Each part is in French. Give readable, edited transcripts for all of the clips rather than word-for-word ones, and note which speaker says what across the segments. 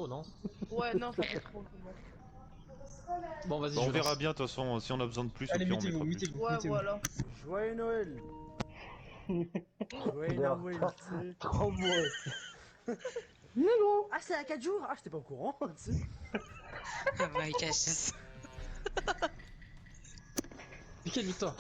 Speaker 1: non?
Speaker 2: Ouais, non, ça fait trop.
Speaker 1: Bon, vas-y,
Speaker 3: Bon, on
Speaker 1: je
Speaker 3: verra
Speaker 1: lance.
Speaker 3: bien, de toute façon, si on a besoin de plus,
Speaker 4: Allez,
Speaker 3: au pire, on mettra plus.
Speaker 4: mettez-vous.
Speaker 2: Ouais, voilà.
Speaker 5: Joyeux Noël. Joyeux Noël, tu sais.
Speaker 4: 3 mois.
Speaker 5: Ah, c'est à 4 jours. Ah, j'étais pas au courant, tu sais.
Speaker 6: My gosh.
Speaker 1: Quelle victoire?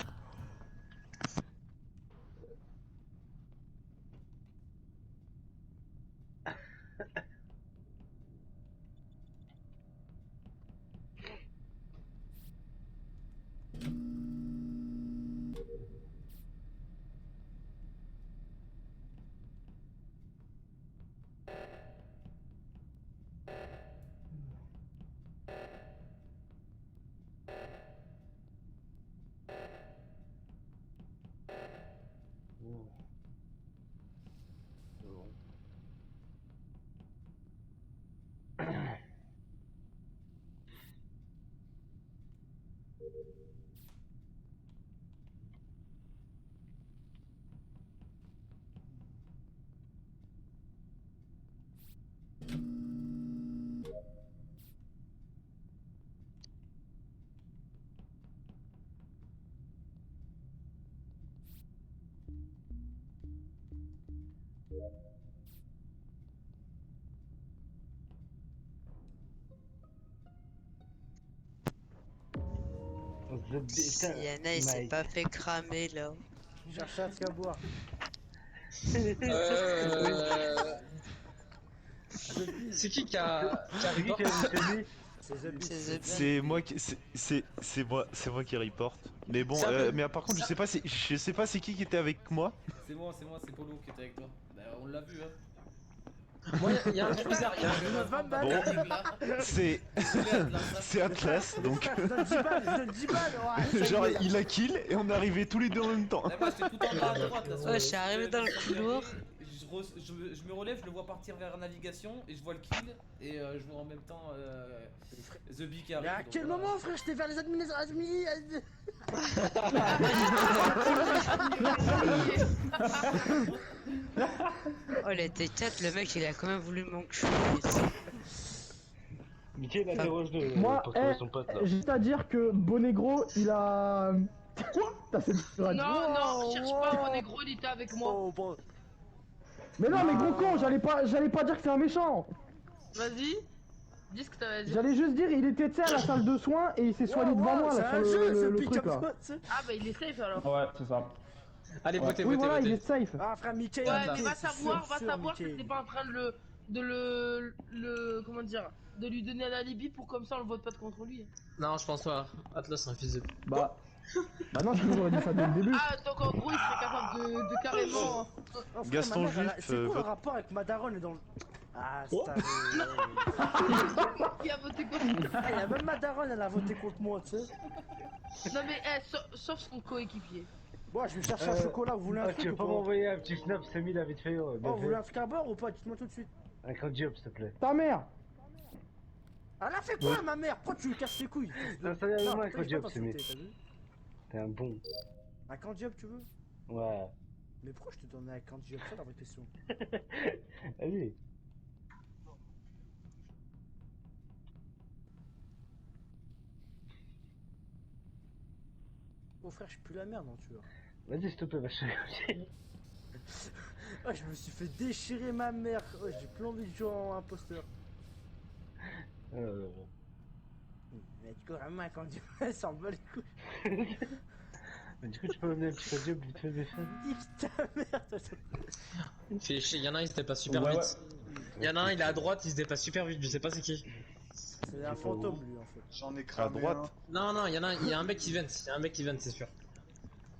Speaker 6: Yana, il s'est pas fait cramer là.
Speaker 5: Cherchez un truc à boire.
Speaker 4: C'est qui a report?
Speaker 5: C'est The Beast.
Speaker 6: C'est The
Speaker 3: C'est moi qui, c'est moi qui reporte. Mais bon,
Speaker 4: Ça-
Speaker 3: mais par contre, je sais pas c'est qui était avec moi.
Speaker 7: C'est moi, c'est Polo qui était avec toi. Bah, on l'a vu, hein.
Speaker 4: Moi, y a un truc bizarre.
Speaker 3: Bon, c'est Atlas, donc
Speaker 5: Je donne 10 balles, je donne 10 balles. Ouais,
Speaker 3: genre il a kill et on est arrivé tous les deux en même temps.
Speaker 7: Là, moi, j'étais tout en bas à droite, là. sur
Speaker 6: Ouais,
Speaker 7: le-
Speaker 6: je suis arrivé dans le couloir.
Speaker 7: Je me relève, je le vois partir vers la navigation et je vois le kill et je vois en même temps The Bee qui arrive.
Speaker 5: Mais à
Speaker 7: donc
Speaker 5: quel
Speaker 7: voilà.
Speaker 5: moment, frère, j'étais vers les admins.
Speaker 6: Oh, il était 4, le mec il a quand même voulu m'enculer.
Speaker 4: Mickey interroge de
Speaker 8: Moi,
Speaker 4: pour trouver son pote là.
Speaker 8: juste à dire que Bonegro, il a... T'as fait
Speaker 2: Non, non, cherche pas, mon négro, il était avec moi.
Speaker 5: Oh, bon.
Speaker 8: Mais non, mais gros con, j'allais pas dire que c'est un méchant.
Speaker 2: Vas-y, dis ce que t'avais dit.
Speaker 8: J'allais juste dire, il était, tu sais, à la salle de soins et il s'est soigné devant moi,
Speaker 5: c'est
Speaker 8: là,
Speaker 5: un
Speaker 8: sur
Speaker 5: jeu,
Speaker 8: le
Speaker 5: pick
Speaker 8: truc,
Speaker 5: up
Speaker 8: là.
Speaker 5: tu sais.
Speaker 2: Ah, bah il est safe alors.
Speaker 8: Ouais, c'est ça.
Speaker 4: Allez, votez,
Speaker 8: Oui,
Speaker 4: votez,
Speaker 8: voilà, il
Speaker 4: votez.
Speaker 8: est safe.
Speaker 5: Ah, frère, Mickey.
Speaker 2: Ouais,
Speaker 5: Mickey,
Speaker 2: mais va
Speaker 5: c'est
Speaker 2: savoir
Speaker 5: sûr,
Speaker 2: que t'es pas en train de comment dire, de lui donner un alibi pour comme ça on le vote pas contre lui.
Speaker 4: Non, je pense pas. Atlas, c'est un fils de.
Speaker 8: Bah non, sinon j'aurais dit ça dès le début.
Speaker 2: Ah, donc en gros il serait capable de carrément.
Speaker 5: Oh, frère,
Speaker 3: Gaston
Speaker 5: ma mère,
Speaker 3: Juif,
Speaker 5: c'est quoi le
Speaker 3: vote.
Speaker 5: rapport avec ma daronne dans le... Ah, c'est
Speaker 2: Qui a voté contre.
Speaker 5: Ah, y a même ma daronne, elle a voté contre moi, tu sais.
Speaker 2: Non mais sauf son coéquipier.
Speaker 5: Bon, je vais chercher un chocolat, vous voulez un
Speaker 9: Ah,
Speaker 5: truc
Speaker 9: tu
Speaker 5: ou
Speaker 9: veux pas
Speaker 5: pas?
Speaker 9: m'envoyer un petit snap, Samy, là, vite fait,
Speaker 5: Oh, vous voulez un truc à boire ou pas? Dites-moi tout de suite.
Speaker 9: un grand job, s'il te plaît.
Speaker 8: Ta mère.
Speaker 5: Elle a fait quoi, ma mère? Pourquoi tu lui casses les couilles?
Speaker 9: Non, ça y est,
Speaker 5: Non,
Speaker 9: moi, un
Speaker 5: toi,
Speaker 9: grand
Speaker 5: je peux
Speaker 9: job,
Speaker 5: pas
Speaker 9: Samy.
Speaker 5: t'insulter, t'as vu?
Speaker 9: T'es un bon.
Speaker 5: Un candiop, tu veux?
Speaker 9: Ouais.
Speaker 5: Mais pourquoi je te donne un candiop? C'est la vraie question.
Speaker 9: Allez.
Speaker 5: Oh frère, je pue la merde, non, tu vois.
Speaker 9: Vas-y, s'il te plaît, va chercher.
Speaker 5: Oh, je me suis fait déchirer ma mère. Oh, j'ai plombé le jeu en imposteur. Mais du coup, vraiment, un candiop, elle s'en bat les couilles.
Speaker 9: Mais du coup, tu peux amener un petit grand job vite fait, vite fait.
Speaker 5: Nique ta mère, toi.
Speaker 4: Fait chier, y'en a un, il se dépasse super
Speaker 8: Ouais,
Speaker 4: vite. Y'en a un, il est à droite, il se dépasse super vite, je sais pas c'est qui.
Speaker 5: C'est un fantôme, lui, en fait.
Speaker 10: J'en ai
Speaker 3: À
Speaker 10: cramé
Speaker 3: droite.
Speaker 4: Non, non, y'en a un, il y a un mec qui vente, il y a un mec qui vente, c'est sûr.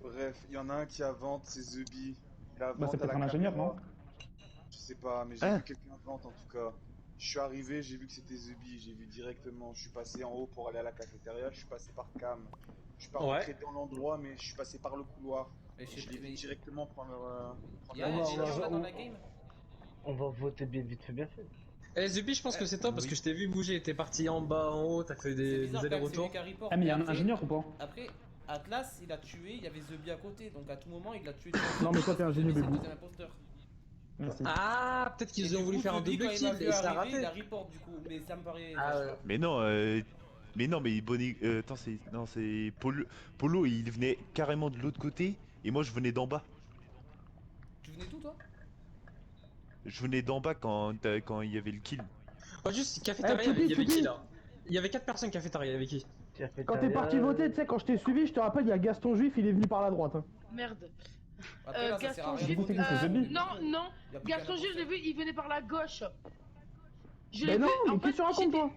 Speaker 10: Bref, il y en a un qui a vente, c'est The Bee. Il a
Speaker 8: Bah,
Speaker 10: vente
Speaker 8: c'est
Speaker 10: à la
Speaker 8: peut-être un ingénieur,
Speaker 10: caméra.
Speaker 8: non?
Speaker 10: Je sais pas, mais j'ai
Speaker 3: Hein
Speaker 10: vu quelqu'un vente en tout cas. Je suis arrivé, j'ai vu que c'était The Bee, j'ai vu directement. Je suis passé en haut pour aller à la cafétéria, je suis passé par Cam. Je suis pas
Speaker 4: Ouais.
Speaker 10: rentré dans l'endroit, mais je suis passé par le couloir.
Speaker 7: Mais
Speaker 10: Je
Speaker 7: je
Speaker 10: l'ai vu
Speaker 7: mais-
Speaker 10: directement prendre
Speaker 7: Y'a un
Speaker 9: on va-
Speaker 7: ingénieur là
Speaker 9: on-
Speaker 7: dans la game.
Speaker 9: On va voter bien vite fait, bien fait.
Speaker 4: Eh, Zubi, je pense que c'est toi parce que je t'ai vu bouger, t'es parti en bas, en haut, t'as fait
Speaker 7: C'est
Speaker 4: des
Speaker 7: bizarre quand même, c'est
Speaker 4: allers-retours.
Speaker 7: lui qui a report.
Speaker 8: Ah, mais il y a un
Speaker 7: Après-
Speaker 8: ingénieur ou pas?
Speaker 7: Après, Atlas, il a tué, il y avait The Bee à côté, donc à tout moment il a tué.
Speaker 8: Non, mais toi, t'es un génie,
Speaker 7: C'est le
Speaker 8: bébou.
Speaker 7: deuxième imposteur.
Speaker 4: Merci. Ah, peut-être qu'ils ont voulu faire un double kill et ça a raté.
Speaker 7: Il a report du coup, mais ça me paraît.
Speaker 4: Ah ouais.
Speaker 3: Mais non, mais Bonnet. Attends, c'est Polo, il venait carrément de l'autre côté et moi je venais d'en bas.
Speaker 7: Tu venais d'où toi?
Speaker 3: Je venais d'en bas quand il y avait le kill.
Speaker 4: Oh, juste, cafétéria, il y avait qui là? Il y avait 4 personnes cafétéria, il y avait qui?
Speaker 8: Quand t'es parti voter, tu sais, quand je t'ai suivi, je te rappelle, il y a Gaston Juif, il est venu par la droite. Hein.
Speaker 2: Merde.
Speaker 7: Après, là, ça sert à
Speaker 2: Gaston
Speaker 7: rien de
Speaker 2: Juif.
Speaker 7: voter.
Speaker 2: Non.
Speaker 7: Y a plus
Speaker 2: Gaston
Speaker 7: qu'à
Speaker 2: Juif, je l'ai vu, il venait par la gauche. Je
Speaker 8: Mais
Speaker 2: l'ai
Speaker 8: non,
Speaker 2: vu.
Speaker 8: mais
Speaker 2: En
Speaker 8: qu'est-ce que tu
Speaker 2: fait,
Speaker 8: racontes, toi?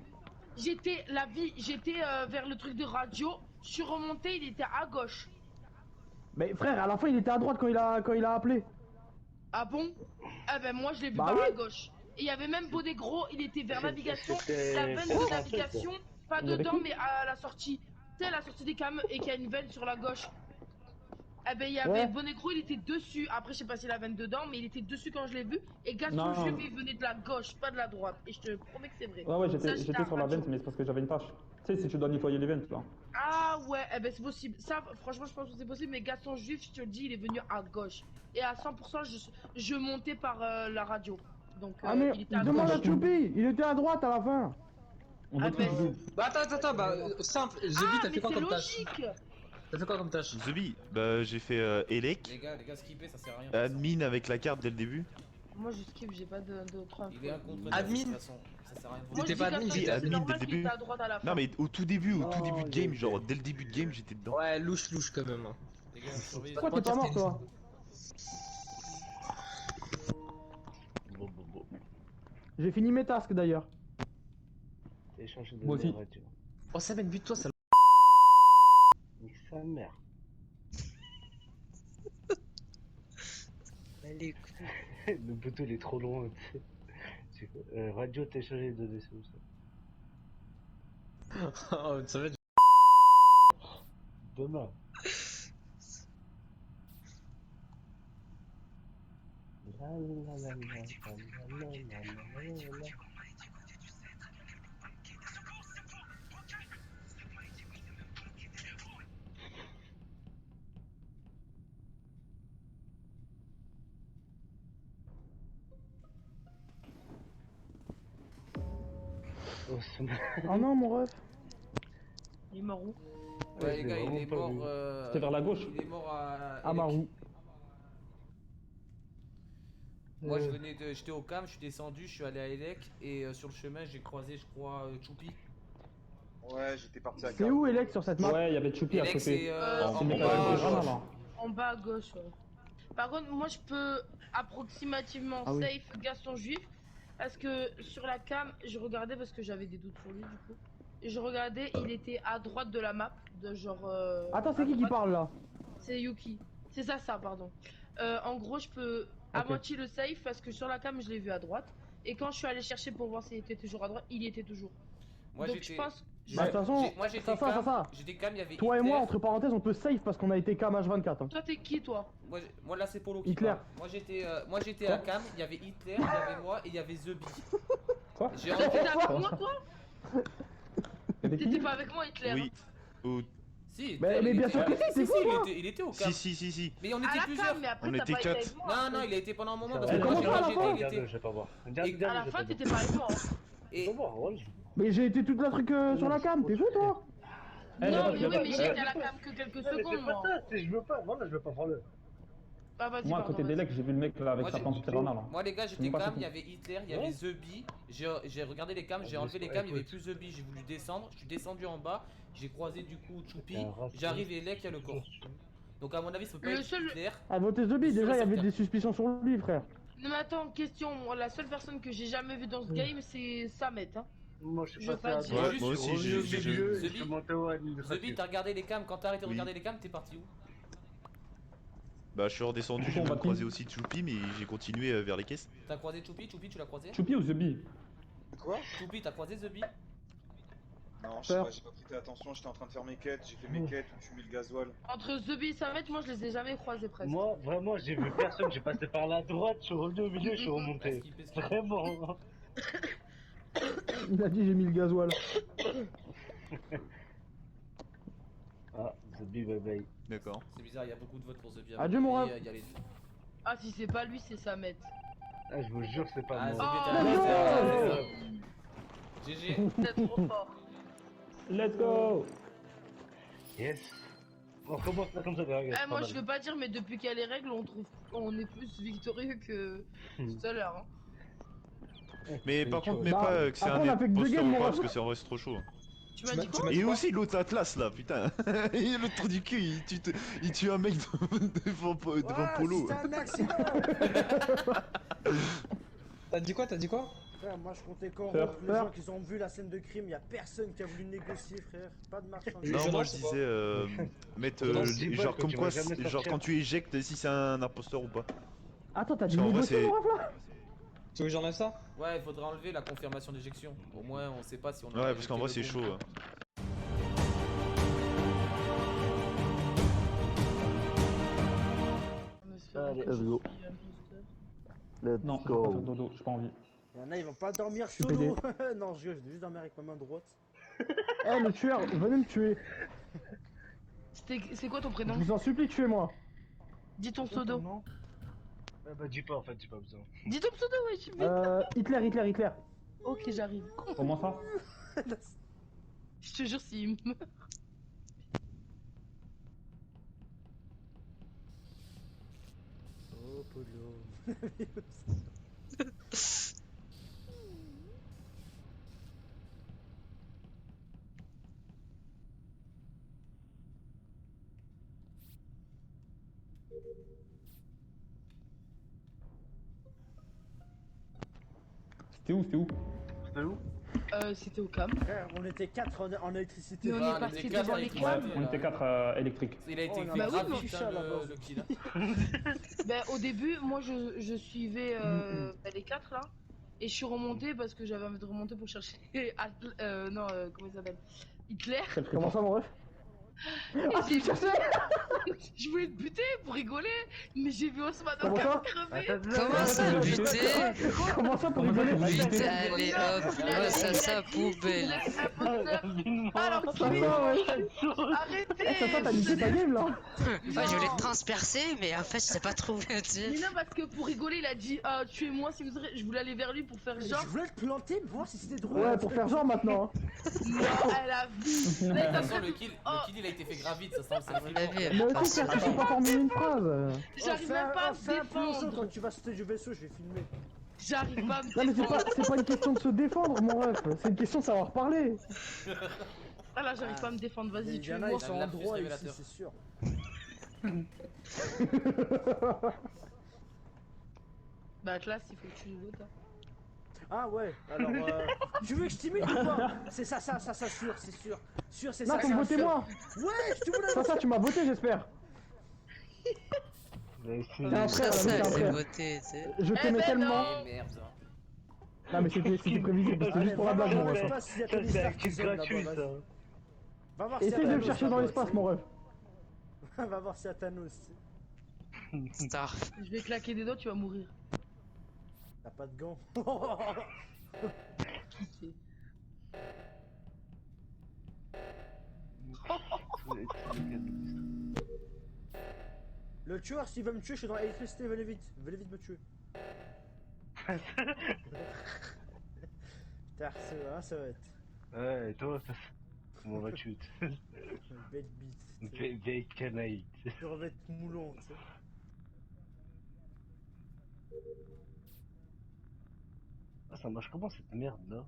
Speaker 2: j'étais vers le truc de radio. Je suis remonté, il était à gauche.
Speaker 8: Mais frère, à la fin, il était à droite quand il a appelé.
Speaker 2: Ah bon? Ah ben moi je l'ai vu
Speaker 8: Bah
Speaker 2: par
Speaker 8: oui.
Speaker 2: la gauche. Et il y avait même Bonnet Gros, il était vers navigation,
Speaker 9: C'était-
Speaker 2: la veine de navigation, pas
Speaker 8: Il y avait
Speaker 2: dedans
Speaker 8: qui
Speaker 2: mais à la sortie. Tu sais, à la sortie des cams et qu'il y a une veine sur la gauche. Eh ben il y avait
Speaker 8: Ouais.
Speaker 2: Bonnet Gros, il était dessus. Après je sais pas si la veine dedans, mais il était dessus quand je l'ai vu. Et Gaston
Speaker 5: Non.
Speaker 2: Juif, il venait de la gauche, pas de la droite. Et je te promets que c'est vrai.
Speaker 5: Ouais,
Speaker 2: Ça,
Speaker 5: j'étais
Speaker 2: à
Speaker 5: sur la
Speaker 2: radio.
Speaker 5: vente, mais c'est parce que j'avais une tâche. Tu sais, si tu dois nettoyer les ventes, là.
Speaker 2: Ah ouais, eh ben c'est possible. Ça, franchement, je pense que c'est possible. Mais Gaston Juif, je te le dis, il est venu à gauche. Et à 100%, je montais par la radio. Donc,
Speaker 8: Ah mais
Speaker 2: il était à
Speaker 8: demande
Speaker 2: gauche.
Speaker 8: à Choupi, il était à droite à la fin.
Speaker 5: On
Speaker 2: Ah,
Speaker 5: veut
Speaker 2: mais-
Speaker 5: tous
Speaker 4: Bah attends, simple. Zebi,
Speaker 2: Ah,
Speaker 4: t'as
Speaker 2: mais
Speaker 4: fait quoi
Speaker 2: c'est
Speaker 4: comme tâche?
Speaker 2: logique.
Speaker 4: T'as fait quoi comme tâche?
Speaker 3: Zubi, bah j'ai fait Elec,
Speaker 7: Les gars, skipper, ça sert à rien.
Speaker 3: admin avec la carte dès le début.
Speaker 2: Moi, je skip, j'ai pas d'autres infos.
Speaker 7: Il est incontrôlable.
Speaker 4: Admin.
Speaker 7: De toute façon, ça sert à rien de
Speaker 2: Moi,
Speaker 7: voter.
Speaker 2: je
Speaker 4: T'es pas
Speaker 2: dis
Speaker 4: admin,
Speaker 2: Gaston
Speaker 3: oui,
Speaker 2: Juif, c'est
Speaker 3: admin dès
Speaker 2: normal
Speaker 3: le
Speaker 2: qu'il
Speaker 3: début.
Speaker 2: était à droite à la fin.
Speaker 3: Non mais au tout début
Speaker 5: Oh,
Speaker 3: de game, genre dès le début de game j'étais dedans.
Speaker 4: Ouais, louche quand même. hein.
Speaker 7: Les gars, surveillez.
Speaker 8: Pourquoi t'es pas mort, toi?
Speaker 9: Bon.
Speaker 8: J'ai fini mes tasks d'ailleurs.
Speaker 9: T'as échangé de
Speaker 5: Moi aussi.
Speaker 9: radio.
Speaker 4: Oh, ça va, bute-toi, ça.
Speaker 9: Nique sa mère.
Speaker 6: Allez,
Speaker 9: Le bouton il est trop loin, tu sais. Radio, t'as échangé de données, c'est où ça?
Speaker 4: Oh, ça va être.
Speaker 9: Demain. La la la la la la la la la. Oh, ça m'a-
Speaker 8: Oh non, mon ref.
Speaker 2: Il est mort où?
Speaker 7: Ouais, les gars, il
Speaker 9: vraiment
Speaker 7: est
Speaker 9: pas
Speaker 7: mort.
Speaker 9: vu.
Speaker 5: C'était vers la gauche.
Speaker 7: Il est mort à.
Speaker 8: À ma roue.
Speaker 7: Moi, j'étais au cam, je suis descendu, je suis allé à Elec et sur le chemin, j'ai croisé, je crois, Choupi.
Speaker 10: Ouais, j'étais parti à
Speaker 8: C'est où, Elec, sur cette map?
Speaker 5: Ouais, il y avait Choupi à
Speaker 7: Elec,
Speaker 5: côté.
Speaker 7: c'est
Speaker 3: En
Speaker 7: en
Speaker 3: bas
Speaker 7: bas
Speaker 3: à
Speaker 7: à
Speaker 3: gauche.
Speaker 7: gauche.
Speaker 5: là.
Speaker 2: En bas à gauche, ouais. Par contre, moi, je peux approximativement
Speaker 8: Ah oui.
Speaker 2: safe Gaston Juif. Parce que sur la cam, je regardais parce que j'avais des doutes sur lui, du coup. Et je regardais, il était à droite de la map, de genre.
Speaker 8: Attends, c'est
Speaker 2: à
Speaker 8: qui
Speaker 2: droite.
Speaker 8: parle là?
Speaker 2: C'est Yuki. C'est ça, pardon. En gros, je peux à
Speaker 8: Ok.
Speaker 2: moitié le safe parce que sur la cam, je l'ai vu à droite. Et quand je suis allé chercher pour voir s'il était toujours à droite, il y était toujours.
Speaker 7: Moi,
Speaker 2: Donc je
Speaker 7: j'étais.
Speaker 2: pense.
Speaker 8: Bah, de toute façon,
Speaker 7: Moi, j'étais
Speaker 8: ça,
Speaker 7: cam, j'étais cam, il y avait
Speaker 8: Toi et moi,
Speaker 7: Hitler.
Speaker 8: entre parenthèses, on peut safe parce qu'on a été cam H24. Hein.
Speaker 2: Toi, t'es qui, toi?
Speaker 7: Moi, là, c'est Polo qui
Speaker 8: Hitler.
Speaker 7: parle. Moi, j'étais à cam, il y avait Hitler, il y avait moi et il y avait The Bee.
Speaker 5: Quoi?
Speaker 7: J'ai
Speaker 2: T'étais
Speaker 7: enlevé.
Speaker 2: avec moi, toi?
Speaker 5: C'était
Speaker 2: T'étais
Speaker 5: qui?
Speaker 2: pas avec moi, Hitler?
Speaker 3: Oui. Au-
Speaker 7: Si,
Speaker 8: Mais
Speaker 7: il
Speaker 8: bien
Speaker 7: était-
Speaker 8: sûr que si, c'est
Speaker 7: si,
Speaker 8: fou, moi.
Speaker 7: il était au cam.
Speaker 3: Si.
Speaker 7: Mais on
Speaker 2: À
Speaker 7: était
Speaker 2: la
Speaker 7: plusieurs.
Speaker 2: cam, mais après,
Speaker 3: On
Speaker 2: t'as
Speaker 3: était
Speaker 2: pas été
Speaker 3: quatre.
Speaker 2: avec moi.
Speaker 7: Non, non, il a été pendant un moment parce
Speaker 9: Mais
Speaker 7: que
Speaker 8: comment
Speaker 7: moi,
Speaker 8: ça, à la
Speaker 7: j'ai
Speaker 8: fin
Speaker 7: il était.
Speaker 9: Je vais pas voir.
Speaker 7: Et
Speaker 2: À la fin, t'étais pas avec moi. hein.
Speaker 7: Et
Speaker 9: Je vais voir, ouais, je-
Speaker 8: Mais j'ai été toute la truc sur la cam, t'es fou toi?
Speaker 5: Eh,
Speaker 2: Non,
Speaker 5: y'a
Speaker 2: mais
Speaker 5: pas-
Speaker 2: oui,
Speaker 5: y'a
Speaker 2: mais
Speaker 5: pas-
Speaker 2: j'étais à la cam que quelques
Speaker 9: Ouais, mais
Speaker 2: secondes,
Speaker 9: c'est pas
Speaker 2: moi.
Speaker 9: ça, je veux pas, voilà, je veux pas prendre le.
Speaker 2: Ah, vas-y,
Speaker 5: Moi, à
Speaker 2: pardon,
Speaker 5: côté
Speaker 2: vas-y.
Speaker 5: d'Elec, j'ai vu le mec là avec
Speaker 7: Moi,
Speaker 5: sa
Speaker 7: j'ai-
Speaker 5: plante piranha là.
Speaker 7: moi, les gars, j'étais
Speaker 5: sais pas
Speaker 7: cam,
Speaker 5: c'est
Speaker 7: il y
Speaker 5: qui.
Speaker 7: avait Hitler, il y avait The Bee. J'ai regardé les cams, j'ai enlevé les cams, il y avait plus The Bee. J'ai voulu descendre, je suis descendu en bas, j'ai croisé du coup Choupi. J'arrive et Elec, il y a le corps. Donc, à mon avis, ça peut pas
Speaker 2: Le
Speaker 7: être
Speaker 2: seul-
Speaker 7: Hitler.
Speaker 8: À voter The Bee,
Speaker 7: Sur
Speaker 8: déjà, il y avait
Speaker 7: certains.
Speaker 8: des suspicions sur lui, frère.
Speaker 2: Non, mais attends, question. Moi, la seule personne que j'ai jamais vue dans ce game, c'est Samet. Hein.
Speaker 9: Moi, je suis
Speaker 2: Je veux
Speaker 9: passé
Speaker 2: pas
Speaker 9: à
Speaker 2: dire.
Speaker 9: droite,
Speaker 7: Ouais,
Speaker 3: moi
Speaker 9: je suis
Speaker 3: aussi,
Speaker 9: revenu au
Speaker 3: j'ai-
Speaker 9: milieu
Speaker 7: j'ai-
Speaker 9: et je suis monté au
Speaker 7: The Bee,
Speaker 9: administratif.
Speaker 7: t'as regardé les cams, quand t'as arrêté de
Speaker 3: Oui.
Speaker 7: regarder les cams, t'es parti où?
Speaker 3: Bah je suis redescendu,
Speaker 5: Du coup,
Speaker 3: j'ai
Speaker 5: on
Speaker 3: même
Speaker 5: va
Speaker 3: croisé
Speaker 5: team.
Speaker 3: aussi Choupi mais j'ai continué vers les caisses.
Speaker 7: T'as croisé Choupi, tu l'as croisé?
Speaker 5: Choupi ou The Bee?
Speaker 10: Quoi?
Speaker 7: Choupi, t'as croisé The Bee?
Speaker 10: Non, je sais pas, j'ai pas prêté attention, j'étais en train de faire mes quêtes, j'ai fait mes quêtes où tu mets le gasoil.
Speaker 2: Entre The Bee et Samet, moi, je les ai jamais croisés presque.
Speaker 9: Moi, vraiment, j'ai vu personne, j'ai passé par la droite, je suis revenu au milieu, je suis remonté. Vraiment.
Speaker 8: Il a dit j'ai mis le gasoil.
Speaker 9: Ah, The Bee, bye bye.
Speaker 3: D'accord.
Speaker 7: C'est bizarre, il y a beaucoup de votes pour The Bee.
Speaker 8: Adieu, mon ref.
Speaker 7: Il y a les...
Speaker 2: Ah, si c'est pas lui, c'est Samet.
Speaker 9: Ah, je vous jure, c'est pas
Speaker 7: Ah,
Speaker 9: moi.
Speaker 7: c'est
Speaker 2: Oh,
Speaker 7: bien, c'est ça. GG.
Speaker 2: T'es trop fort.
Speaker 1: Let's go.
Speaker 9: Yes. On commence là comme ça, derrière.
Speaker 2: Eh, moi, je veux pas dire, mais depuis qu'il y a les règles, on est plus victorieux que tout à l'heure. Hein.
Speaker 3: Mais par contre, mets
Speaker 8: Bah,
Speaker 3: pas que c'est
Speaker 8: après,
Speaker 3: un
Speaker 8: on a fait que deux
Speaker 3: imposteur
Speaker 8: games,
Speaker 3: ou pas,
Speaker 8: mon
Speaker 3: parce
Speaker 8: ref.
Speaker 3: que c'est en vrai c'est trop chaud.
Speaker 2: Tu m'as dit quoi?
Speaker 3: Et aussi l'autre Atlas là, putain. Et le trou du cul, il tue un mec devant Polo.
Speaker 5: C'était un accident.
Speaker 4: T'as dit quoi? T'as dit quoi?
Speaker 5: Frère, moi je comptais qu'en
Speaker 1: Frère,
Speaker 5: route, les
Speaker 8: frère.
Speaker 5: gens qui ont vu la scène de crime, y a personne qui a voulu négocier, frère. Pas de marchandise.
Speaker 3: Non,
Speaker 4: Je
Speaker 3: moi
Speaker 4: lance
Speaker 3: je
Speaker 4: ou pas
Speaker 3: disais mettre
Speaker 9: Je lance 10 balles
Speaker 3: genre
Speaker 9: que
Speaker 3: comme
Speaker 9: tu
Speaker 3: quoi,
Speaker 9: vas jamais
Speaker 3: genre
Speaker 9: sortir.
Speaker 3: quand tu éjectes si c'est un imposteur ou pas.
Speaker 8: Attends, t'as dit
Speaker 3: Parce qu'en vrai,
Speaker 8: négocier,
Speaker 3: c'est-
Speaker 8: mon ref là?
Speaker 4: Tu veux que j'enlève ça?
Speaker 7: Ouais, il faudra enlever la confirmation d'éjection. Au moins, on sait pas si on a
Speaker 3: Ouais, parce qu'en vrai c'est
Speaker 7: éjecté le
Speaker 3: chaud.
Speaker 7: bon.
Speaker 9: Allez,
Speaker 8: let's go. Let's
Speaker 1: Non, je vais pas faire dodo, j'ai pas envie.
Speaker 5: Y'en a, ils vont pas dormir
Speaker 8: suis
Speaker 5: solo. Non, je vais juste dormir avec ma main droite.
Speaker 8: Eh, le tueur, venez me tuer.
Speaker 2: C'est quoi ton prénom?
Speaker 8: Je vous en supplie, tuez-moi.
Speaker 2: Dis ton pseudo.
Speaker 5: Non.
Speaker 9: Ah bah dis pas en fait, j'ai pas besoin.
Speaker 2: Dis ton pseudo, ouais, tu veux.
Speaker 8: Hitler.
Speaker 2: Ok, j'arrive.
Speaker 1: Comment ça?
Speaker 2: Je te jure, s'il me.
Speaker 5: Oh, Polo.
Speaker 1: C'était où? C'était où?
Speaker 9: C'était où?
Speaker 2: C'était au cam.
Speaker 5: Frère, on était 4 en électricité.
Speaker 2: Mais on
Speaker 7: Ah,
Speaker 2: est
Speaker 7: on
Speaker 2: passé
Speaker 7: était quatre
Speaker 2: devant
Speaker 7: avec
Speaker 2: les
Speaker 7: moi.
Speaker 2: cams.
Speaker 1: On était 4 électriques.
Speaker 7: Il a été
Speaker 5: Oh,
Speaker 7: fait
Speaker 5: bah oui,
Speaker 7: grave
Speaker 5: mais
Speaker 7: vite,
Speaker 5: chicha,
Speaker 7: hein,
Speaker 5: là-bas.
Speaker 7: le kill. Hein.
Speaker 2: Ben, au début, moi, je suivais les 4 là. Et je suis remontée parce que j'avais envie de remonter pour chercher. Non, comment il s'appelle? Hitler.
Speaker 8: Comment ça, mon ref? Ah, tu
Speaker 2: j'ai-
Speaker 8: me cherchais?
Speaker 2: Je voulais te buter pour rigoler, mais j'ai vu Osman
Speaker 8: Comment ça?
Speaker 2: crever.
Speaker 6: Comment ça, buter?
Speaker 8: Comment ça pour rigoler?
Speaker 6: Vite, allez hop, oh, ça, poubelle.
Speaker 2: Alors
Speaker 8: Ça,
Speaker 2: qu'il
Speaker 8: ouais.
Speaker 2: Arrêtez.
Speaker 8: Eh, ça, t'as niqué ta game là?
Speaker 6: Ouais, je voulais te transpercer, mais en fait, je sais pas trouvé, tu
Speaker 2: Mais
Speaker 6: sais.
Speaker 2: non, parce que pour rigoler, il a dit tuez-moi si vous aurez. Je voulais aller vers lui pour faire
Speaker 5: Je
Speaker 2: genre.
Speaker 5: voulais te planter pour voir si c'était drôle.
Speaker 8: Ouais, pour faire genre maintenant.
Speaker 2: Non, elle a vu.
Speaker 7: De
Speaker 2: Là,
Speaker 7: toute
Speaker 2: il a
Speaker 7: façon,
Speaker 2: fait-
Speaker 7: le kill il a été fait grave vite, ça sent le
Speaker 6: À mon avis, elle
Speaker 8: Mais
Speaker 6: est pas
Speaker 8: aussi, frère, tu peux pas formuler une phrase.
Speaker 2: J'arrive même pas à me défendre.
Speaker 5: Quand tu vas sauter du vaisseau, je vais filmer.
Speaker 2: J'arrive pas à me
Speaker 8: Non, mais
Speaker 2: défendre.
Speaker 8: c'est pas une question de se défendre, mon ref. C'est une question de savoir parler.
Speaker 2: Ah là, j'arrive pas à me défendre. Vas-y,
Speaker 5: Il y en a,
Speaker 2: tue-moi.
Speaker 5: ils sont
Speaker 7: La
Speaker 5: en
Speaker 7: puce
Speaker 5: droit ici,
Speaker 7: révélateur.
Speaker 5: c'est sûr.
Speaker 2: Bah, classe, il faut que tu joues, toi.
Speaker 5: Ah ouais, alors tu veux que je t'imite ou pas? C'est ça, sûr, c'est sûr. Sûr, c'est
Speaker 8: Non,
Speaker 5: ça.
Speaker 8: faut me voter
Speaker 5: sûr.
Speaker 8: moi.
Speaker 5: Ouais, je te voulais.
Speaker 8: Ça, tu m'as voté, j'espère.
Speaker 9: Mais c'est-
Speaker 8: un frère,
Speaker 6: Ça,
Speaker 8: là,
Speaker 6: ça,
Speaker 8: mais c'est un
Speaker 6: elle
Speaker 8: frère.
Speaker 6: voté, tu sais.
Speaker 8: Je t'aimais
Speaker 2: ben
Speaker 8: tellement.
Speaker 2: non.
Speaker 7: Eh merde.
Speaker 8: Non, mais c'était prévisible, c'était juste pour la blague, mon ref.
Speaker 5: Pas s'il y a
Speaker 9: Ça,
Speaker 5: Tony
Speaker 9: c'est
Speaker 5: Stark
Speaker 9: un
Speaker 5: qui
Speaker 9: kill
Speaker 5: zone là-bas,
Speaker 9: gratuit
Speaker 5: vas-y.
Speaker 9: ça.
Speaker 5: Va voir si
Speaker 8: Essaye de me chercher dans l'espace, mon ref.
Speaker 5: Va voir si y a Thanos.
Speaker 6: Star.
Speaker 2: Je vais claquer des doigts, tu vas mourir.
Speaker 5: T'as pas de gants. Le tueur, s'il veut me tuer, je suis dans l'électricité, venez vite me tuer. Putain, ça va être
Speaker 9: Ouais, et toi, comment vas-tu?
Speaker 5: une bête bite.
Speaker 9: Vieille canaille.
Speaker 5: Je vais être moulon, tu sais.
Speaker 9: Ah, ça marche comment cette merde là?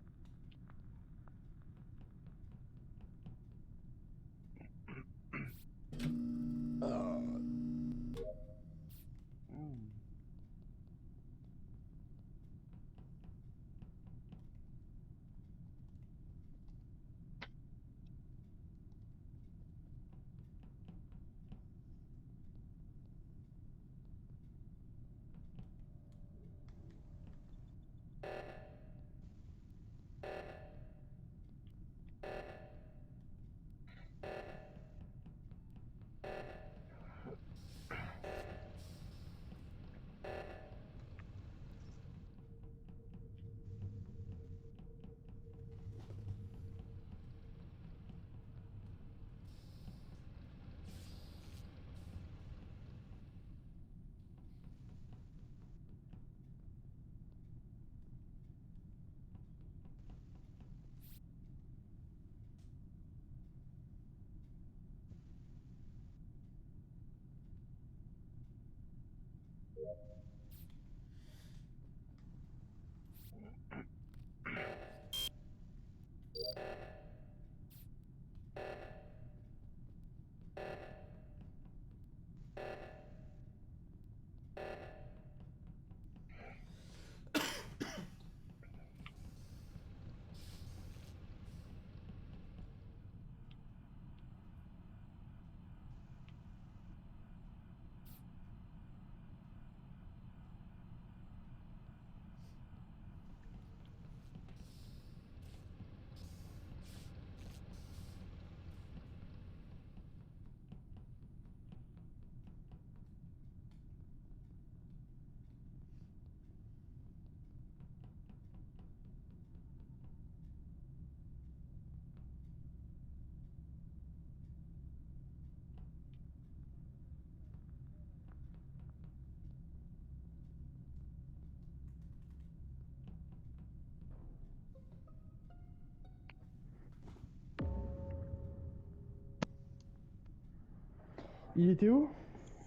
Speaker 8: Il était où?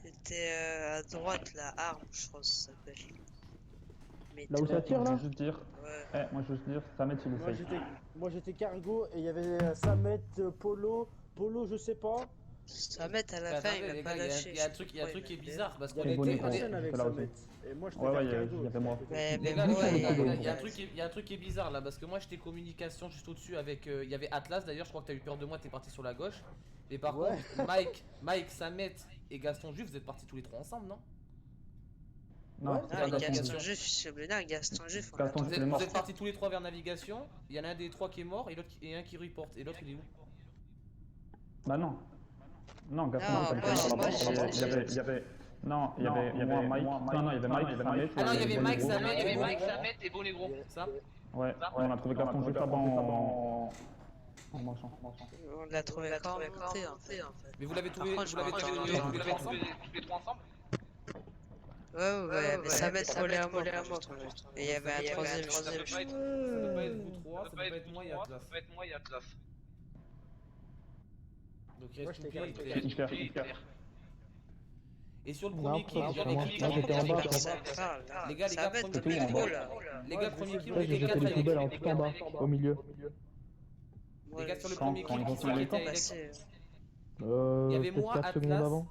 Speaker 6: C'était à droite, la arme, je crois que ça s'appelle. Mais
Speaker 8: Là où ça tire,
Speaker 1: Moi, je
Speaker 8: là?
Speaker 1: veux juste dire.
Speaker 6: Ouais.
Speaker 1: Moi, je veux juste dire, Samet, il
Speaker 5: Moi
Speaker 1: essaye.
Speaker 5: j'étais cargo et il y avait Samet, Polo, je sais pas.
Speaker 6: Samet à la fin,
Speaker 7: Attendez,
Speaker 6: il
Speaker 7: les
Speaker 6: m'a
Speaker 7: gars,
Speaker 6: pas
Speaker 7: il
Speaker 6: lâché.
Speaker 7: y a un truc qui est bizarre parce
Speaker 5: Il y
Speaker 7: qu'on
Speaker 5: avait
Speaker 1: Bonnie,
Speaker 7: était.
Speaker 5: deux
Speaker 1: on-
Speaker 5: personnes avec
Speaker 1: j'étais là
Speaker 5: Samet. Et moi j'étais
Speaker 1: Ouais, ouais,
Speaker 5: cargo.
Speaker 1: il y avait moi.
Speaker 6: Ouais,
Speaker 7: Les
Speaker 6: mais
Speaker 7: gars,
Speaker 6: moi,
Speaker 7: il
Speaker 6: il
Speaker 7: y a un truc qui est bizarre là parce que moi j'étais communication juste au-dessus avec. Il y avait Atlas d'ailleurs, je crois que t'as eu peur de moi, t'es parti sur la gauche. Et par
Speaker 5: Ouais.
Speaker 7: contre, Mike, Samet et Gaston Juif, vous êtes partis tous les trois ensemble, non?
Speaker 1: Non,
Speaker 5: Ouais.
Speaker 1: c'est
Speaker 6: Ah,
Speaker 1: pas Gaston
Speaker 6: Gaston
Speaker 1: Juif.
Speaker 6: Juif, je suis blindé, Gaston Juif, on
Speaker 1: Gaston
Speaker 6: l'a
Speaker 1: Juif,
Speaker 6: trouvé.
Speaker 1: il est mort.
Speaker 7: Vous êtes partis tous les trois vers navigation. Il y en a un des trois qui est mort et l'autre et un qui reporte. Et l'autre il est où?
Speaker 1: Bah non. Non, Gaston
Speaker 6: Non,
Speaker 1: Juif,
Speaker 6: moi,
Speaker 1: il
Speaker 6: moi,
Speaker 1: y avait. Non, il y avait Mike. Non, il y avait Mike, Samet.
Speaker 7: Ah non, il y avait Mike,
Speaker 1: Samet.
Speaker 7: Samet et Bonegro. Ça?
Speaker 1: Ouais, on a trouvé Gaston Juif là-bas en marchant.
Speaker 6: On l'a trouvé quand monté en fait.
Speaker 7: Mais vous l'avez trouvé,
Speaker 6: Par contre,
Speaker 7: vous l'avez
Speaker 6: je
Speaker 7: trouvé
Speaker 6: m'en
Speaker 7: tous les
Speaker 6: rappelle
Speaker 7: trois
Speaker 6: pas.
Speaker 7: ensemble? Tous les trois ensemble?
Speaker 6: Ouais, mais Samet collé à moi. Et il y avait un troisième.
Speaker 7: Ça peut pas être vous trois, ça peut pas être moi et Atlas. Donc il
Speaker 5: Moi,
Speaker 7: reste
Speaker 5: j'étais
Speaker 7: Toupi
Speaker 5: cargo.
Speaker 7: et Claire. Et sur le
Speaker 8: Non,
Speaker 7: premier kill,
Speaker 8: pas
Speaker 7: il y a
Speaker 8: moi.
Speaker 7: des
Speaker 8: Moi, j'étais en bas.
Speaker 7: Les gars,
Speaker 6: Samet,
Speaker 1: tout
Speaker 6: t'es
Speaker 1: en
Speaker 6: trop
Speaker 1: bas.
Speaker 6: là.
Speaker 7: Les gars, premier kill, on
Speaker 8: Après, j'ai
Speaker 7: était
Speaker 8: jeté
Speaker 7: 4
Speaker 8: les
Speaker 7: à
Speaker 8: poubelles en
Speaker 7: Elec.
Speaker 8: tout en bas, au milieu.
Speaker 7: Les gars, sur le
Speaker 1: Quand-
Speaker 7: premier
Speaker 1: quand
Speaker 7: kill,
Speaker 1: ils ont
Speaker 7: qui
Speaker 1: fait les
Speaker 7: était à
Speaker 6: Bah,
Speaker 7: Elec?
Speaker 6: c'est-
Speaker 7: Il y avait
Speaker 8: Peut-être
Speaker 7: moi,
Speaker 8: 4 secondes
Speaker 7: Atlas.
Speaker 8: avant.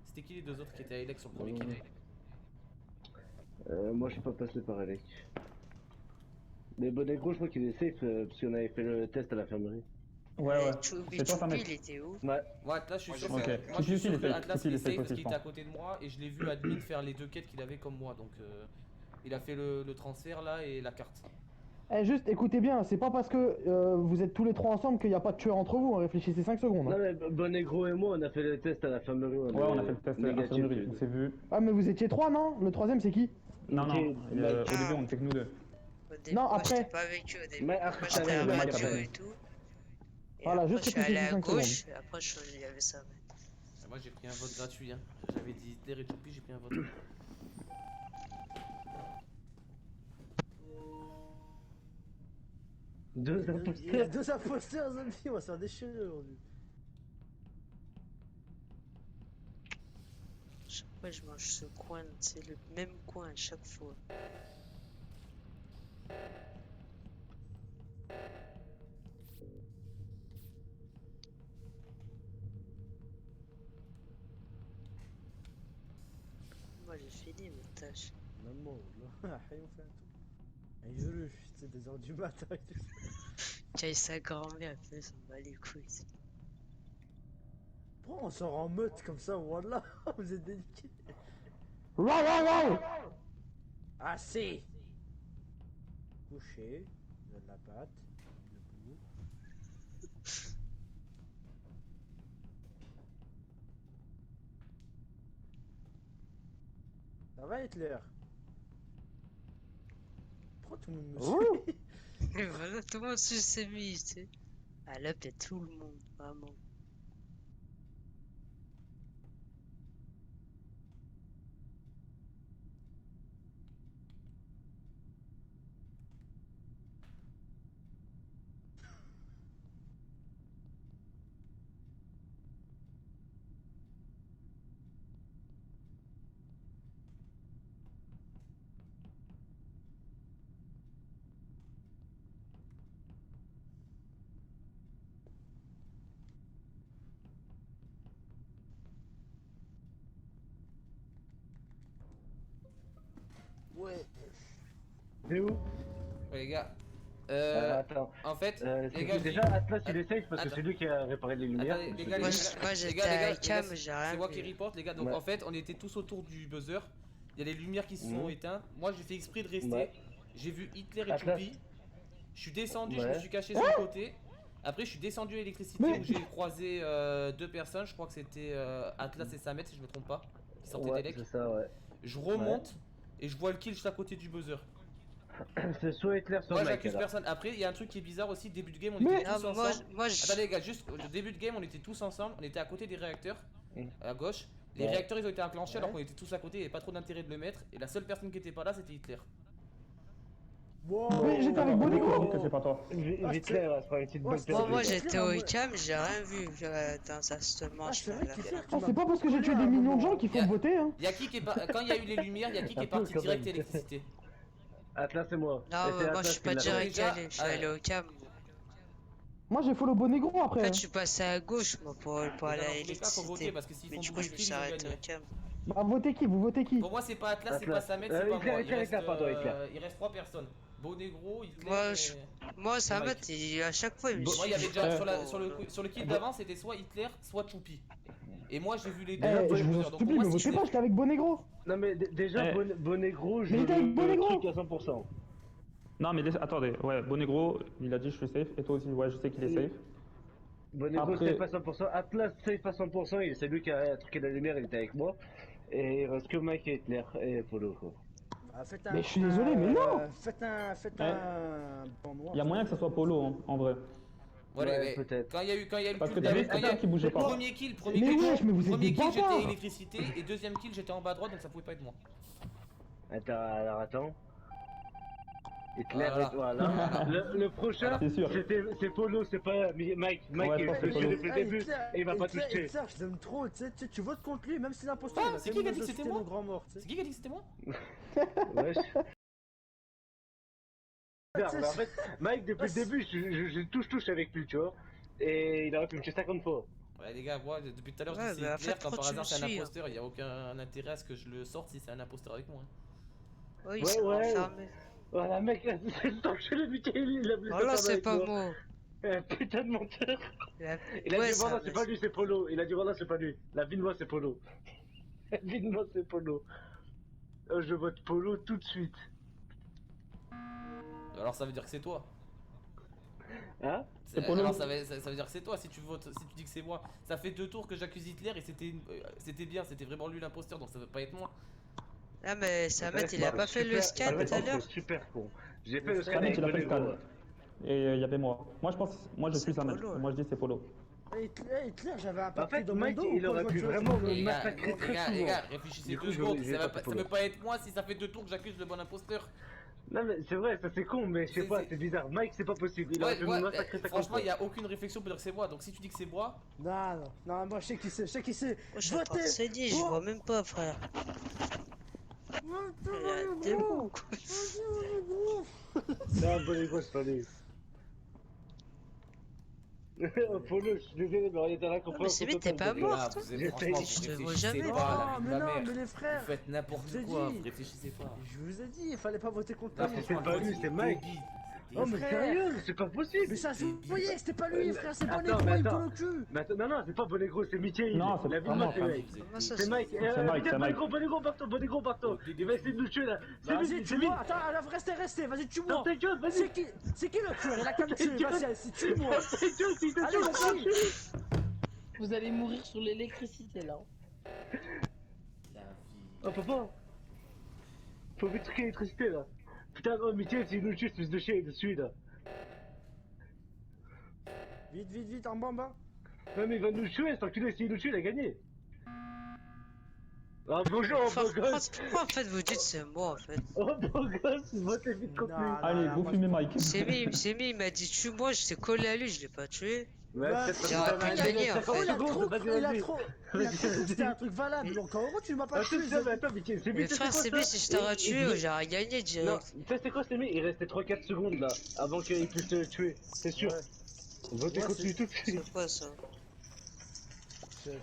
Speaker 7: C'était qui les deux autres qui étaient à Elec sur le premier kill?
Speaker 9: Moi, je suis pas passé par Elec. Mais Bonegro, je crois qu'il est safe parce qu'on avait fait le test à l'infirmerie.
Speaker 1: Ouais.
Speaker 6: Choupi,
Speaker 1: C'est toi, Samet.
Speaker 6: il était où?
Speaker 9: Ouais.
Speaker 7: Ouais, Atlas, je suis sûr
Speaker 1: Ok.
Speaker 7: que, moi, je suis
Speaker 1: Si,
Speaker 7: sûr
Speaker 1: il
Speaker 7: que
Speaker 1: est
Speaker 7: Atlas
Speaker 1: safe,
Speaker 7: il est
Speaker 1: il est
Speaker 7: safe
Speaker 1: safe
Speaker 7: parce
Speaker 1: aussi,
Speaker 7: qu'il
Speaker 1: je
Speaker 7: était à
Speaker 1: pense.
Speaker 7: côté de moi et je l'ai vu admin faire les deux quêtes qu'il avait comme moi. Donc il a fait le transfert là et la carte.
Speaker 8: Eh, juste écoutez bien, c'est pas parce que vous êtes tous les trois ensemble qu'il n'y a pas de tueur entre vous, hein, réfléchissez 5 secondes.
Speaker 9: Non,
Speaker 8: Hein.
Speaker 9: mais Bonegro et moi, on a fait le test à l'infirmerie.
Speaker 1: Ouais, on a fait le test à
Speaker 9: négatif.
Speaker 1: l'infirmerie, on s'est vu.
Speaker 8: Ah, mais vous étiez trois, non? Le troisième, c'est qui?
Speaker 1: Non,
Speaker 9: Ok,
Speaker 1: au début, on était que nous deux.
Speaker 6: Au début,
Speaker 8: Non,
Speaker 6: moi,
Speaker 8: après.
Speaker 6: j'étais pas avec eux au début.
Speaker 9: Mais
Speaker 6: Moi,
Speaker 9: après,
Speaker 6: j'étais à
Speaker 1: le
Speaker 6: la
Speaker 1: Mike
Speaker 6: radio
Speaker 1: après.
Speaker 6: et tout. Et
Speaker 8: Voilà,
Speaker 6: après,
Speaker 8: juste
Speaker 6: je suis allé
Speaker 8: réfléchis
Speaker 6: à
Speaker 8: 5
Speaker 6: gauche, et après, il y avait Samet.
Speaker 7: Moi j'ai pris un vote gratuit. Hein. J'avais dit Hitler et Choupi, j'ai pris un vote.
Speaker 9: Deux
Speaker 5: Il y a
Speaker 9: imposteurs.
Speaker 5: deux imposteurs, zombies, on va se faire déchirer aujourd'hui.
Speaker 6: Chaque fois, je mange ce coin, c'est le même coin à chaque fois. Moi, j'ai fini mes tâches.
Speaker 5: Maman, là, rien fait un tout. Et je le, c'est des heures du matin et tout.
Speaker 6: Tiens, sa grand-mère, elle fait, ça me bat les couilles.
Speaker 5: Pourquoi on sort en meute comme ça, voilà, vous êtes déliqués.
Speaker 8: Wow.
Speaker 5: Assez. Couché, donne la patte, debout. Ça va Hitler? Pourquoi tout le monde me suit?
Speaker 6: Et voilà, tout le monde s'est mis, tu sais. À l'up, il y a tout le monde, vraiment.
Speaker 5: Ouais.
Speaker 9: T'es où?
Speaker 7: Ouais, les gars.
Speaker 9: Attends.
Speaker 7: En fait,
Speaker 9: C'est
Speaker 7: les gars,
Speaker 9: déjà Atlas il est safe parce que
Speaker 7: Attends.
Speaker 9: c'est lui qui a réparé les lumières.
Speaker 7: Attendez, les gars,
Speaker 6: Moi,
Speaker 7: les
Speaker 6: je-
Speaker 7: gars,
Speaker 6: moi,
Speaker 7: les
Speaker 6: j'étais
Speaker 7: gars, les gars,
Speaker 6: à Cam,
Speaker 7: les
Speaker 6: j'ai
Speaker 7: gars,
Speaker 6: rien
Speaker 7: c'est moi
Speaker 6: vu.
Speaker 7: qui reporte, les gars. Donc
Speaker 9: Ouais.
Speaker 7: en fait, on était tous autour du buzzer. Il y a les lumières qui se sont
Speaker 9: Mhm.
Speaker 7: éteintes. Moi, j'ai fait exprès de rester.
Speaker 9: Ouais.
Speaker 7: J'ai vu Hitler et
Speaker 9: Atlas.
Speaker 7: Choupi. Je suis descendu, je
Speaker 9: Ouais.
Speaker 7: me suis caché sur le côté. Après, je suis descendu à l'électricité
Speaker 8: Mais-
Speaker 7: où j'ai croisé deux personnes. Je crois que c'était Atlas et Samet, si je me trompe pas, qui sortaient
Speaker 9: Ouais,
Speaker 7: d'Elec.
Speaker 9: c'est ça, ouais.
Speaker 7: Je remonte et je vois le kill juste à côté du buzzer.
Speaker 9: C'est soit Hitler, soit
Speaker 7: Moi,
Speaker 9: Mike.
Speaker 7: j'accuse
Speaker 9: alors.
Speaker 7: personne. Après, il y a un truc qui est bizarre aussi. Début de game, on
Speaker 8: Mais-
Speaker 7: était tous
Speaker 6: Ah,
Speaker 7: ensemble.
Speaker 6: moi, je...
Speaker 7: Attendez les gars, juste au début de game on était tous ensemble, on était à côté des réacteurs,
Speaker 9: Mm.
Speaker 7: à gauche. Les
Speaker 9: Ouais.
Speaker 7: réacteurs ils ont été enclenchés alors
Speaker 5: Ouais.
Speaker 7: qu'on était tous à côté, il n'y avait pas trop d'intérêt de le mettre. Et la seule personne qui était pas là c'était Hitler.
Speaker 5: Wow.
Speaker 8: Mais j'étais avec Bonegro.
Speaker 1: Que c'est pas toi.
Speaker 9: Hitler, c'est pas une petite bonne
Speaker 6: Bon, moi
Speaker 9: personne.
Speaker 6: j'étais au cam, j'ai rien vu dans ça se mange.
Speaker 8: Ah, c'est pas parce que j'ai tué des millions de gens qu'il faut me voter, hein.
Speaker 7: Y'a qui est quand il y a eu les lumières, y'a qui est parti direct à l'électricité?
Speaker 9: Atlas, c'est moi.
Speaker 6: Non,
Speaker 9: Et c'est
Speaker 6: moi je
Speaker 9: Atlas
Speaker 6: suis pas
Speaker 9: qui l'a fait.
Speaker 6: direct allé, je suis allé au cam.
Speaker 8: Moi j'ai follow Bonegro
Speaker 6: En
Speaker 8: après.
Speaker 6: fait, je suis passé à gauche moi pour aller à
Speaker 7: Dans tous les cas, faut voter
Speaker 6: l'électricité.
Speaker 7: parce que s'ils
Speaker 6: Mais
Speaker 7: font
Speaker 6: du coup,
Speaker 7: beaucoup
Speaker 6: je
Speaker 7: de
Speaker 6: me
Speaker 7: kills,
Speaker 6: suis
Speaker 7: ils vont
Speaker 6: arrêté
Speaker 7: gagner.
Speaker 6: au cam.
Speaker 8: Bah votez qui? Vous votez qui?
Speaker 7: Pour moi, c'est pas Atlas, c'est
Speaker 9: Atlas.
Speaker 7: pas Samet, c'est pas
Speaker 9: Hitler,
Speaker 7: moi.
Speaker 9: Hitler, Hitler, pardon, Hitler.
Speaker 7: Il reste 3 personnes. Bonegro, Hitler.
Speaker 6: Moi, ça
Speaker 7: Mike.
Speaker 6: m'aide, à chaque fois il me
Speaker 7: Moi, il y avait
Speaker 6: suit.
Speaker 7: déjà sur le kill d'avant, c'était soit Hitler, soit Choupi. Et moi, j'ai vu les deux.
Speaker 8: Eh, je vous en
Speaker 7: donc,
Speaker 8: supplie,
Speaker 7: pour
Speaker 8: me
Speaker 7: moi, si
Speaker 8: votez pas, j'étais avec Bonegro.
Speaker 9: Non, mais déjà,
Speaker 1: Eh.
Speaker 9: Bonegro, je
Speaker 8: Mais
Speaker 9: veux
Speaker 8: t'es avec
Speaker 9: le
Speaker 8: Bonegro.
Speaker 9: truc à 100%.
Speaker 1: Non, mais attendez, ouais, Bonegro, il a dit je suis safe. Et toi aussi, ouais, je sais qu'il est safe.
Speaker 9: Bonegro,
Speaker 1: Après-
Speaker 9: safe à 100%. Atlas, safe à 100%. C'est lui qui a truqué la lumière, il était avec moi. Et il reste que Mike et Hitler et Polo, quoi.
Speaker 8: Mais je suis désolé, mais non.
Speaker 5: Faites
Speaker 1: Eh.
Speaker 5: un banc noir.
Speaker 1: Il y a moyen que ça soit Polo, hein, en vrai.
Speaker 7: Ouais,
Speaker 9: Ouais,
Speaker 7: mais
Speaker 9: peut-être.
Speaker 7: quand il y a eu le
Speaker 1: Parce
Speaker 7: kill
Speaker 1: que t'avais
Speaker 7: d'avant, quand il y a
Speaker 1: quelqu'un qui bougeait
Speaker 7: le
Speaker 1: pas.
Speaker 7: premier kill,
Speaker 8: Mais wesh, mais vous êtes
Speaker 7: premier
Speaker 8: des
Speaker 7: kill, j'étais à
Speaker 8: bâtards.
Speaker 7: électricité et deuxième kill, j'étais en bas à droite, donc ça pouvait pas être moi.
Speaker 9: Alors attends. Hitler,
Speaker 7: Voilà.
Speaker 9: voilà. Le prochain,
Speaker 1: C'est sûr.
Speaker 9: c'est Polo, c'est pas Mike. Mike,
Speaker 1: Ouais, je
Speaker 9: il
Speaker 1: pense que
Speaker 9: est
Speaker 1: c'est Polo.
Speaker 9: depuis le début et il va pas toucher.
Speaker 5: Hitler, je l'aime trop, tu sais, tu votes contre lui, même si l'imposteur.
Speaker 7: Ah,
Speaker 5: il a
Speaker 7: c'est
Speaker 5: quand
Speaker 7: qui
Speaker 5: même
Speaker 7: qui a dit que
Speaker 5: insulté
Speaker 7: c'était moi
Speaker 5: nos grands morts, tu
Speaker 7: C'est
Speaker 5: sais.
Speaker 7: qui a dit que c'était moi?
Speaker 9: Wesh. Regarde, mais en fait, Mike, depuis le début, je touche avec lui, tu vois. Et il aurait pu me tuer 50 fois.
Speaker 7: Ouais, les gars, moi, depuis tout à l'heure,
Speaker 6: Ouais,
Speaker 7: je dis
Speaker 6: mais en
Speaker 7: c'est Hitler,
Speaker 6: fait,
Speaker 7: quand
Speaker 6: trop
Speaker 7: par
Speaker 6: tu
Speaker 7: hasard
Speaker 6: me
Speaker 7: c'est un
Speaker 6: suis, hein.
Speaker 7: imposteur, il y a aucun intérêt à ce que je le sorte si c'est un imposteur avec moi. hein.
Speaker 6: Oui,
Speaker 9: Ouais,
Speaker 6: c'est
Speaker 9: ouais.
Speaker 6: enfermé.
Speaker 9: Voilà, mec, c'est le temps que je l'ai vu, il a blessé
Speaker 6: Oh là,
Speaker 9: ta
Speaker 6: c'est
Speaker 9: avec
Speaker 6: pas
Speaker 9: moi.
Speaker 6: moi.
Speaker 9: Putain de menteur. Il a
Speaker 6: Ouais,
Speaker 9: dit
Speaker 6: ça
Speaker 9: voilà, c'est pas lui, c'est Polo. Il a dit voilà, c'est pas lui. La vie de moi, c'est Polo. La vie de moi, c'est Polo. Je vote Polo tout de suite.
Speaker 7: Alors ça veut dire que c'est toi.
Speaker 9: Hein?
Speaker 1: Polo.
Speaker 7: Alors ça veut dire que c'est toi si tu votes, si tu dis que c'est moi. Ça fait 2 tours que j'accuse Hitler et c'était bien, c'était vraiment lui l'imposteur, donc ça veut pas être moi.
Speaker 6: Ah, mais Samet, il a pas fait le scan tout à l'heure.
Speaker 9: C'est super con. J'ai fait le scan
Speaker 1: Samet,
Speaker 9: avec
Speaker 1: il a fait le
Speaker 9: Bonegro.
Speaker 1: scan. Et il y avait moi. Moi, je
Speaker 6: C'est
Speaker 1: suis Samet.
Speaker 6: Polo.
Speaker 1: Moi, je dis c'est Polo.
Speaker 5: Hitler, j'avais un
Speaker 9: En
Speaker 5: papier
Speaker 9: fait,
Speaker 5: dans mon
Speaker 9: Mike,
Speaker 5: dos.
Speaker 9: il
Speaker 5: ou
Speaker 9: aurait
Speaker 5: quoi,
Speaker 9: pu
Speaker 5: je vois
Speaker 9: vraiment
Speaker 5: que-
Speaker 9: me
Speaker 7: Les gars,
Speaker 9: massacrer
Speaker 7: les
Speaker 9: très
Speaker 7: gars,
Speaker 9: souvent.
Speaker 7: réfléchissez
Speaker 9: Du
Speaker 7: 2
Speaker 9: coup,
Speaker 7: secondes,
Speaker 9: j'ai
Speaker 7: ça
Speaker 9: voté
Speaker 7: peut
Speaker 9: Polo.
Speaker 7: pas être moi si ça fait 2 tours que j'accuse le bon imposteur.
Speaker 9: Non, mais c'est vrai, ça c'est con, mais je sais
Speaker 7: C'est-
Speaker 9: pas,
Speaker 7: c'est-
Speaker 9: c'est bizarre. Mike, c'est pas possible. Il aurait
Speaker 7: Ouais,
Speaker 9: pu
Speaker 7: ouais,
Speaker 9: me massacrer 50
Speaker 7: franchement,
Speaker 9: fois.
Speaker 7: il y a aucune réflexion pour dire que c'est moi, donc si tu dis que c'est moi,
Speaker 5: Non, moi je sais qui c'est, je sais qui c'est.
Speaker 6: Moi, je suis en train de saigner, je
Speaker 5: pour-
Speaker 6: vois même pas, frère. T'es bon, quoi.
Speaker 9: Non, Bonegro, c'est pas lui. Polo, je suis désolé, mais on était là
Speaker 6: mais c'est vite, t'es pas
Speaker 7: les
Speaker 6: mort,
Speaker 7: gars,
Speaker 6: toi.
Speaker 7: vous êtes
Speaker 9: J'ai
Speaker 7: franchement,
Speaker 9: failli,
Speaker 7: vous
Speaker 6: je te vois
Speaker 7: réfléchissez
Speaker 6: jamais,
Speaker 7: pas à la
Speaker 5: Non,
Speaker 7: vie de
Speaker 5: mais
Speaker 7: ma
Speaker 5: non,
Speaker 7: mère.
Speaker 5: mais les frères.
Speaker 7: Vous faites n'importe
Speaker 5: je vous ai
Speaker 7: quoi,
Speaker 5: dit.
Speaker 7: vous réfléchissez pas.
Speaker 5: Je vous ai dit, il fallait pas voter contre
Speaker 7: Là,
Speaker 5: lui.
Speaker 7: franchement,
Speaker 9: pas lui,
Speaker 7: le
Speaker 9: c'est Mike.
Speaker 7: débile, c'est
Speaker 9: Oh, mais
Speaker 5: frère.
Speaker 9: sérieux, c'est pas possible.
Speaker 5: Mais ça se voyait que c'était pas lui, frère, c'est
Speaker 9: Attends,
Speaker 5: Bonegro,
Speaker 9: mais
Speaker 5: il me
Speaker 9: attends.
Speaker 5: colle au cul.
Speaker 9: Mais attends, non, c'est pas Bonegro, c'est Mickey.
Speaker 1: Non, c'est
Speaker 9: La vie
Speaker 1: pas
Speaker 9: de
Speaker 1: moi,
Speaker 9: moi, c'est
Speaker 1: frère.
Speaker 9: Mike.
Speaker 6: Comment ça,
Speaker 9: C'est Mike.
Speaker 1: C'est Mike, c'est Mike.
Speaker 9: Bonegro, partout. Il va essayer de nous tuer là. C'est
Speaker 5: Vas-y,
Speaker 9: lui, c'est lui.
Speaker 5: tue-moi. Attends, restez, vas-y, tue-moi.
Speaker 9: Non, ta gueule, vas-y.
Speaker 5: C'est qui le tueur? Il a qu'à me tuer, vas-y, tue-moi.
Speaker 9: Ta gueule, s'il te
Speaker 5: Allez,
Speaker 9: tue.
Speaker 5: vas-y.
Speaker 2: Vous allez mourir sur l'électricité là.
Speaker 7: La vie.
Speaker 9: Oh, papa. Faut vite truquer l'électricité là. Putain, oh, Mickey, s'il nous tue, ce fils de chien, il nous suit là.
Speaker 5: Vite, en bas.
Speaker 9: Non, mais il va nous tuer, tant qu'il s'il nous tue, il a gagné. Ah, bonjour, beau gosse.
Speaker 6: Pourquoi en fait vous dites c'est moi en fait?
Speaker 9: Oh, beau gosse, votez vite contre lui.
Speaker 5: Non,
Speaker 1: Allez,
Speaker 5: non,
Speaker 1: go
Speaker 5: moi,
Speaker 1: fumer Mike.
Speaker 6: Sémi, il m'a dit tue-moi, je t'ai collé à lui, je l'ai pas tué.
Speaker 9: Ouais, peut-être
Speaker 6: J'aurais
Speaker 9: que
Speaker 6: pu
Speaker 9: ça va
Speaker 6: gagner,
Speaker 9: aller.
Speaker 6: en fait.
Speaker 5: il a trop
Speaker 9: Vas-y,
Speaker 5: cru que c'était un truc valable. Donc en gros, tu m'as pas
Speaker 9: Attends,
Speaker 5: tué.
Speaker 9: attends, Mickey, c'est
Speaker 6: Mais
Speaker 9: vite,
Speaker 6: frère, c'est bien si je t'aurais tué, j'aurais gagné
Speaker 9: Non,
Speaker 6: direct.
Speaker 9: tu sais c'est quoi, Stémy? Il restait 3-4 secondes là, avant qu'il puisse te tuer, c'est sûr.
Speaker 5: Ouais.
Speaker 9: Votez
Speaker 5: Ouais,
Speaker 9: contre lui tout de suite.
Speaker 6: C'est quoi ça?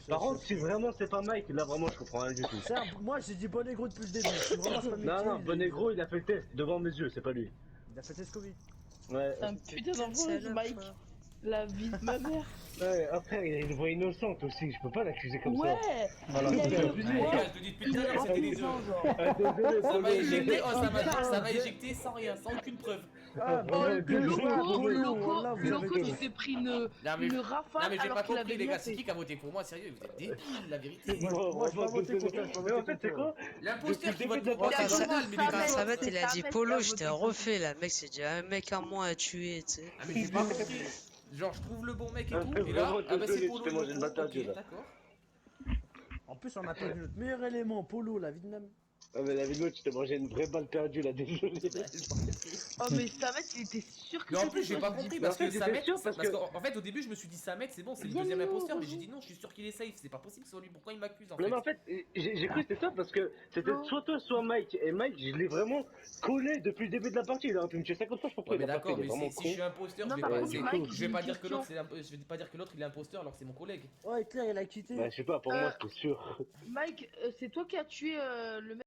Speaker 9: Par contre, si vraiment c'est pas Mike, là vraiment je comprends rien du tout.
Speaker 5: Moi j'ai dit Bonegro depuis le début. Si vraiment c'est pas
Speaker 9: Non,
Speaker 5: Mickey,
Speaker 9: non, Bonegro il a fait le test devant mes yeux, c'est pas lui.
Speaker 5: Il a fait test Covid.
Speaker 9: Ouais,
Speaker 2: C'est un putain d'enfant, Mike. La vie de ma mère.
Speaker 9: ouais, après il a une voix innocente aussi, je peux pas l'accuser comme
Speaker 2: Ouais.
Speaker 1: Voilà,
Speaker 2: Il a
Speaker 1: c'est
Speaker 2: eu
Speaker 1: ça.
Speaker 2: le
Speaker 7: Les
Speaker 2: pouvoir.
Speaker 7: gars, je te dis depuis tout à l'heure, c'était les deux.
Speaker 9: ça. Désolé,
Speaker 7: Ça m'a éjecté,
Speaker 9: Polo.
Speaker 7: ça m'a éjecté sans rien, sans aucune preuve.
Speaker 5: Ah,
Speaker 2: Oh,
Speaker 9: Ouais,
Speaker 2: le
Speaker 9: désolé,
Speaker 2: loco,
Speaker 5: là, vous avez
Speaker 2: loco,
Speaker 5: gagné.
Speaker 2: il s'est pris une
Speaker 7: Non mais,
Speaker 2: rafale
Speaker 7: non, mais j'ai
Speaker 2: alors
Speaker 7: pas
Speaker 2: qu'il
Speaker 7: compris
Speaker 2: avait
Speaker 7: les
Speaker 2: rien
Speaker 7: gars, c'est
Speaker 2: fait.
Speaker 7: qui a voté pour moi? Sérieux, vous êtes débiles, la vérité.
Speaker 5: Moi, je vais voter contre toi, je vais
Speaker 9: Mais en
Speaker 5: voter
Speaker 9: fait, c'est
Speaker 5: contre
Speaker 9: quoi?
Speaker 7: L'imposteur qui
Speaker 9: Depuis
Speaker 7: vote
Speaker 9: le
Speaker 7: pour moi,
Speaker 9: début de
Speaker 7: c'est
Speaker 9: la
Speaker 7: normal, mais les gars.
Speaker 6: Samet, il a dit
Speaker 2: Samet,
Speaker 6: Polo,
Speaker 2: il a
Speaker 6: je t'ai
Speaker 2: voté
Speaker 6: refait là, mec, c'est déjà un mec en moins à tuer, tu sais.
Speaker 7: Ah mais j'ai pas compris. Genre je trouve le bon mec et
Speaker 9: Ah,
Speaker 7: tout,
Speaker 9: mais
Speaker 7: et là,
Speaker 9: vraiment,
Speaker 7: ah bah c'est
Speaker 9: désolé,
Speaker 7: Polo.
Speaker 9: je t'ai mangé une
Speaker 7: ok,
Speaker 9: bataille, là.
Speaker 7: d'accord.
Speaker 5: En plus, on a perdu notre meilleur élément, Polo, la vie de même.
Speaker 9: Ah mais la vidéo, tu t'es mangé une vraie balle perdue là, désolé.
Speaker 2: Oh mais Samet il était sûr que
Speaker 7: Mais en
Speaker 2: c'était
Speaker 7: plus, j'ai
Speaker 2: toi,
Speaker 7: pas
Speaker 2: je dis.
Speaker 7: compris
Speaker 9: Mais
Speaker 7: parce
Speaker 9: en fait,
Speaker 7: que
Speaker 9: j'étais
Speaker 7: Samet.
Speaker 9: sûr, parce
Speaker 7: Parce
Speaker 9: que-
Speaker 7: qu'en fait, au début, je me suis dit Samet, c'est bon, c'est le
Speaker 2: Viens,
Speaker 7: deuxième
Speaker 2: Léo,
Speaker 7: imposteur. Mais j'ai
Speaker 2: rejoins.
Speaker 7: dit non, je suis sûr qu'il est safe. C'est pas possible que ce soit lui. Pourquoi il m'accuse en
Speaker 9: Non
Speaker 7: fait?
Speaker 9: mais en fait, j'ai cru que c'était toi parce que c'était
Speaker 2: Non.
Speaker 9: soit toi soit Mike. Et Mike, je l'ai vraiment collé depuis le début de la partie. Il a pu me tuer 50 fois, je sais pas pourquoi
Speaker 7: Ouais, mais
Speaker 9: il a pas fait,
Speaker 7: d'accord,
Speaker 9: il est
Speaker 7: mais
Speaker 9: vraiment
Speaker 7: si je suis
Speaker 9: con.
Speaker 7: imposteur,
Speaker 2: Non,
Speaker 7: je
Speaker 2: par
Speaker 7: vais pas,
Speaker 2: contre,
Speaker 7: c'est-
Speaker 2: Mike,
Speaker 7: je
Speaker 2: j'ai
Speaker 7: vais pas
Speaker 2: une
Speaker 7: dire que
Speaker 2: question.
Speaker 7: l'autre je vais pas dire que l'autre il est imposteur alors que c'est mon collègue.
Speaker 5: Oh, Hitler, il a quitté.
Speaker 9: Bah je sais pas, pour moi c'était sûr.
Speaker 2: Mike, c'est toi qui as tué le mec